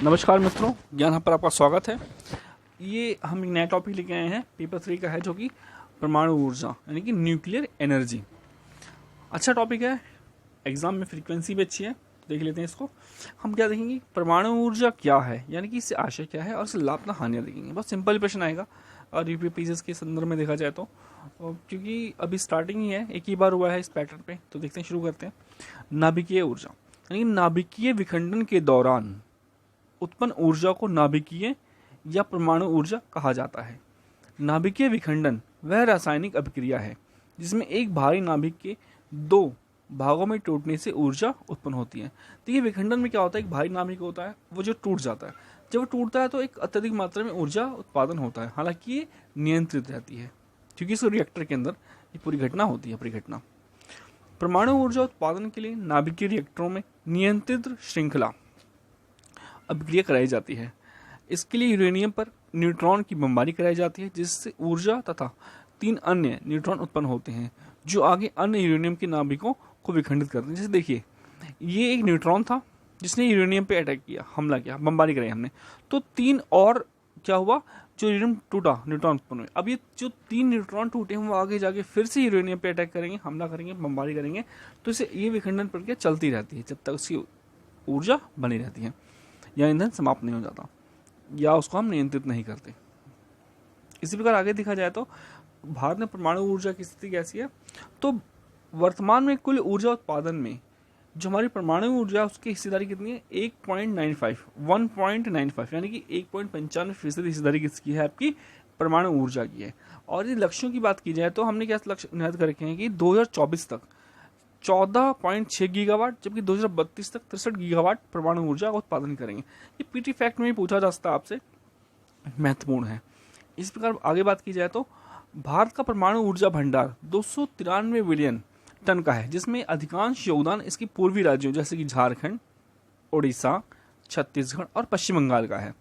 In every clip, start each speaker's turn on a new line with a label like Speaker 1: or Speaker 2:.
Speaker 1: नमस्कार मित्रों, ज्ञान हब पर आपका स्वागत है। ये हम एक नया टॉपिक लेके आए हैं, पेपर 3 का है, जो कि परमाणु ऊर्जा यानी कि न्यूक्लियर एनर्जी। अच्छा टॉपिक है, एग्जाम में फ्रीक्वेंसी भी अच्छी है। देख लेते हैं इसको। हम क्या देखेंगे, परमाणु ऊर्जा क्या है, यानी कि इससे आशय क्या है और इससे लाभ ना हानियाँ देखेंगे। बहुत सिंपल प्रश्न आएगा और यूपीएससी के संदर्भ में देखा जाए तो, क्योंकि अभी स्टार्टिंग ही है, एक ही बार हुआ है इस पैटर्न पे। तो देखते हैं, शुरू करते हैं। नाभिकीय ऊर्जा यानी नाभिकीय विखंडन के दौरान उत्पन्न ऊर्जा को नाभिकीय या परमाणु ऊर्जा कहा जाता है। नाभिकीय विखंडन वह रासायनिक अभिक्रिया है जिसमें एक भारी नाभिक के दो भागों में टूटने से ऊर्जा उत्पन्न होती है। तो ये विखंडन में क्या होता है, एक भारी नाभिक होता है, वो जो टूट जाता है, जब वो टूटता है तो एक अत्यधिक मात्रा में ऊर्जा उत्पादन होता है। हालांकि ये नियंत्रित रहती है, क्योंकि इस रिएक्टर के अंदर ये पूरी घटना होती है, परिघटना। परमाणु ऊर्जा उत्पादन के लिए नाभिकीय रिएक्टरों में नियंत्रित श्रृंखला अभिक्रिया कराई जाती है। इसके लिए यूरेनियम पर न्यूट्रॉन की बमबारी कराई जाती है, जिससे ऊर्जा तथा 3 अन्य न्यूट्रॉन उत्पन्न होते हैं, जो आगे अन्य यूरेनियम के नाभिकों को विखंडित करते हैं। जैसे देखिए, ये एक न्यूट्रॉन था जिसने यूरेनियम पे अटैक किया, हमला किया, बमबारी कराई हमने, तो 3 और क्या हुआ, जो यूरेनियम टूटा, न्यूट्रॉन उत्पन्न हुए। अब ये जो 3 न्यूट्रॉन टूटे हैं, वो आगे जाके फिर से यूरेनियम पे अटैक करेंगे, हमला करेंगे, बमबारी करेंगे। तो इसे ये विखंडन प्रक्रिया चलती रहती है जब तक उसकी ऊर्जा बनी रहती है या ईंधन समाप्त नहीं हो जाता या उसको हम नियंत्रित नहीं करते। इसी प्रकार आगे देखा जाए तो भारत में परमाणु ऊर्जा की स्थिति कैसी है। तो वर्तमान में कुल ऊर्जा उत्पादन में जो हमारी परमाणु ऊर्जा, उसकी हिस्सेदारी कितनी है, 1.95 यानी कि 1.95% हिस्सेदारी किसकी है, आपकी परमाणु ऊर्जा की है। और ये लक्ष्यों की बात की जाए तो हमने क्या लक्ष्य निर्धारित कर रखे हैं कि 2024 तक 14.6 गीगावाट, जबकि 2032 तक 63 गीगावाट परमाणु ऊर्जा का उत्पादन करेंगे। ये पीटी फैक्ट में ही पूछा जा सकता है आपसे, महत्वपूर्ण है। इस प्रकार आगे बात की जाए तो भारत का परमाणु ऊर्जा भंडार 293 बिलियन टन का है, जिसमें अधिकांश योगदान इसकी पूर्वी राज्यों जैसे कि झारखंड, उड़ीसा, छत्तीसगढ़ और पश्चिम बंगाल का है।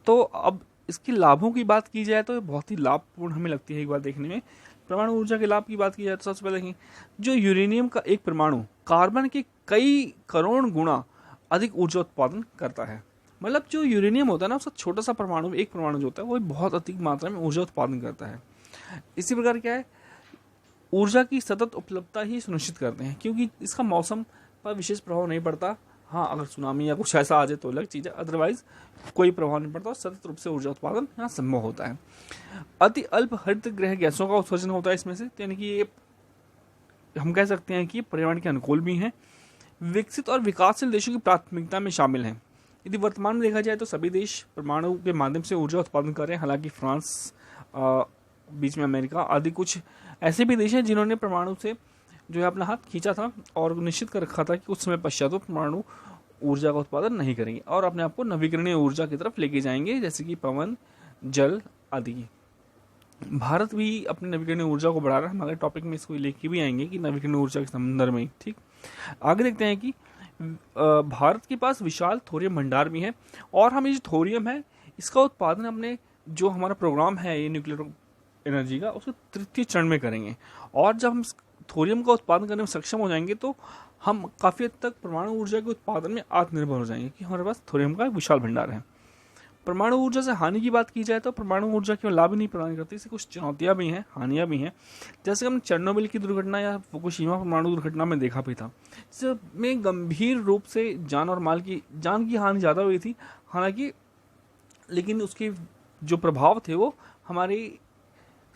Speaker 1: तो अब इसके लाभों की बात की जाए तो बहुत ही लाभपूर्ण हमें लगती है एक बार देखने में। परमाणु ऊर्जा के लाभ की बात की जाए तो सबसे पहले देखिए, जो यूरेनियम का एक परमाणु कार्बन के कई करोड़ गुना अधिक ऊर्जा उत्पादन करता है। मतलब जो यूरेनियम होता है ना, उसका छोटा सा परमाणु, एक परमाणु जो होता है, वो बहुत अधिक मात्रा में ऊर्जा उत्पादन करता है। इसी प्रकार क्या है, ऊर्जा की सतत उपलब्धता ही सुनिश्चित करते हैं, क्योंकि इसका मौसम पर विशेष प्रभाव नहीं पड़ता। हाँ, अगर सुनामी या कुछ ऐसा आ जाए तो अलग चीज़ है, अदरवाइज कोई प्रभाव नहीं पड़ता और सतत रूप से ऊर्जा उत्पादन यहाँ संभव होता है। अति अल्प हरित गृह गैसों का उत्सर्जन होता है इसमें से, यानी कि ये हम कह सकते हैं कि पर्यावरण के अनुकूल भी हैं, विकसित और विकासशील देशों की प्राथमिकता में शामिल हैं। यदि वर्तमान में देखा जाए तो सभी देश परमाणु के माध्यम से ऊर्जा उत्पादन कर रहे हैं। हालांकि फ्रांस, बीच में अमेरिका आदि कुछ ऐसे भी देश हैं जिन्होंने परमाणु से जो है अपना हाथ खींचा था और निश्चित कर रखा था कि कुछ समय पश्चात वो परमाणु ऊर्जा का उत्पादन नहीं करेंगे और अपने आप को नवीकरणीय ऊर्जा की तरफ लेके जाएंगे, जैसे कि पवन, जल आदि। भारत भी अपनी नवीकरणीय ऊर्जा को बढ़ा रहा है। हमारे टॉपिक में इसको लेके भी आएंगे कि नवीकरणीय ऊर्जा के संदर्भ में। ठीक, आगे देखते हैं कि भारत के पास विशाल थोरियम भंडार भी है और हम ये जो थोरियम है, इसका उत्पादन अपने जो हमारा प्रोग्राम है ये न्यूक्लियर एनर्जी का, उसके 3य चरण में करेंगे। और जब हम थोरियम का उत्पादन करने में सक्षम हो जाएंगे तो हम काफ़ी हद तक परमाणु ऊर्जा के उत्पादन में आत्मनिर्भर हो जाएंगे, कि हमारे पास थोरियम का एक विशाल भंडार है। परमाणु ऊर्जा से हानि की बात की जाए तो परमाणु ऊर्जा केवल लाभ ही नहीं प्रदान करती, इससे कुछ चुनौतियां भी हैं, हानियां भी हैं। जैसे हमने चेरनोबिल की दुर्घटना या फुकुशिमा परमाणु दुर्घटना में देखा भी था, जिसमें गंभीर रूप से जान की हानि ज़्यादा हुई थी। हालांकि लेकिन उसके जो प्रभाव थे वो हमारे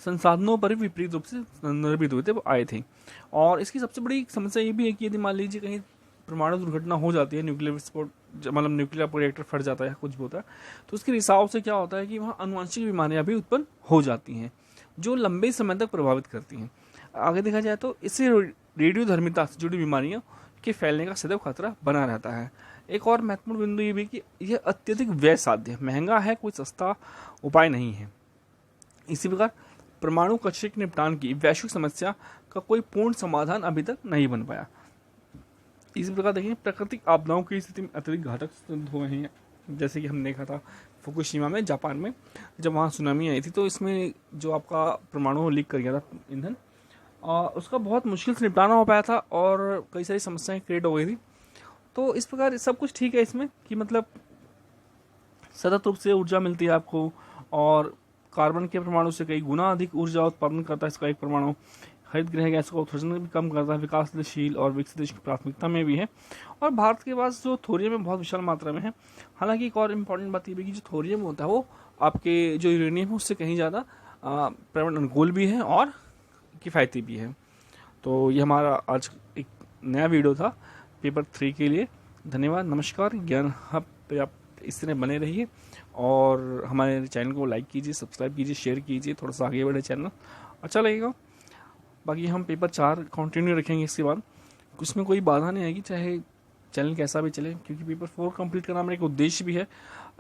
Speaker 1: संसाधनों पर विपरीत रूप से संदर्भित हुए थे, वो आए थे। और इसकी सबसे बड़ी समस्या ये भी है कि यदि मान लीजिए कहीं परमाणु दुर्घटना हो जाती है, न्यूक्लियर विस्फोट, मतलब न्यूक्लियर रिएक्टर फट जाता है, कुछ भी होता है, तो उसके रिसाव से क्या होता है कि वहाँ आनुवंशिक बीमारियाँ भी उत्पन्न हो जाती हैं, जो लंबे समय तक प्रभावित करती हैं। आगे देखा जाए तो इससे रेडियोधर्मिता से जुड़ी बीमारियों के फैलने का सदैव खतरा बना रहता है। एक और महत्वपूर्ण बिंदु ये भी कि यह अत्यधिक व्यय साध्य, महंगा है, कोई सस्ता उपाय नहीं है। इसी प्रकार परमाणु कचरे के निपटान की वैश्विक समस्या का कोई पूर्ण समाधान अभी तक नहीं बन पाया। इसी प्रकार देखिए, प्राकृतिक आपदाओं की स्थिति में अत्यधिक घातक सिद्ध हुए हैं। जैसे कि हमने देखा था फुकुशिमा में, जापान में, जब वहाँ सुनामी आई थी, तो इसमें जो आपका परमाणु लीक कर गया था ईंधन, उसका बहुत मुश्किल से निपटाना हो पाया था और कई सारी समस्याएं क्रिएट हो गई थी। तो इस प्रकार सब कुछ ठीक है इसमें, कि मतलब सतत रूप से ऊर्जा मिलती है आपको, और कार्बन के परमाणु से कई गुना अधिक ऊर्जा उत्पादन करता है इसका एक परमाणु। हरित गृह गैस का उत्सर्जन भी कम करता है, विकासशील और विकसित देश की प्राथमिकता में भी है। और भारत के पास जो थोरियम है बहुत विशाल मात्रा में है। हालांकि एक और इम्पॉर्टेंट बात ये भी कि जो थोरियम होता है वो आपके जो यूरेनियम है उससे कहीं ज़्यादा पर्यावरण अनुकूल भी है और किफ़ायती भी है। तो ये हमारा आज एक नया वीडियो था पेपर 3 के लिए। धन्यवाद, नमस्कार। ज्ञान हब पे आप इस तरह बने रहिए और हमारे चैनल को लाइक कीजिए, सब्सक्राइब कीजिए, शेयर कीजिए, थोड़ा सा आगे बढ़े चैनल, अच्छा लगेगा। बाकी हम पेपर 4 कंटिन्यू रखेंगे इसके बाद, उसमें कोई बाधा नहीं आएगी चाहे चैनल कैसा भी चले, क्योंकि पेपर 4 कंप्लीट करना मेरा एक उद्देश्य भी है।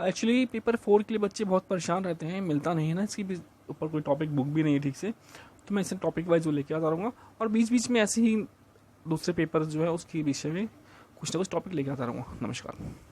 Speaker 1: एक्चुअली पेपर 4 के लिए बच्चे बहुत परेशान रहते हैं, मिलता नहीं है ना इसके ऊपर कोई टॉपिक बुक भी नहीं है ठीक से, तो मैं इसे टॉपिक वाइज वो लेके आता रहूँगा और बीच बीच में ऐसे ही दूसरे पेपर जो है उसके विषय में कुछ ना कुछ टॉपिक लेके आता रहूँगा। नमस्कार।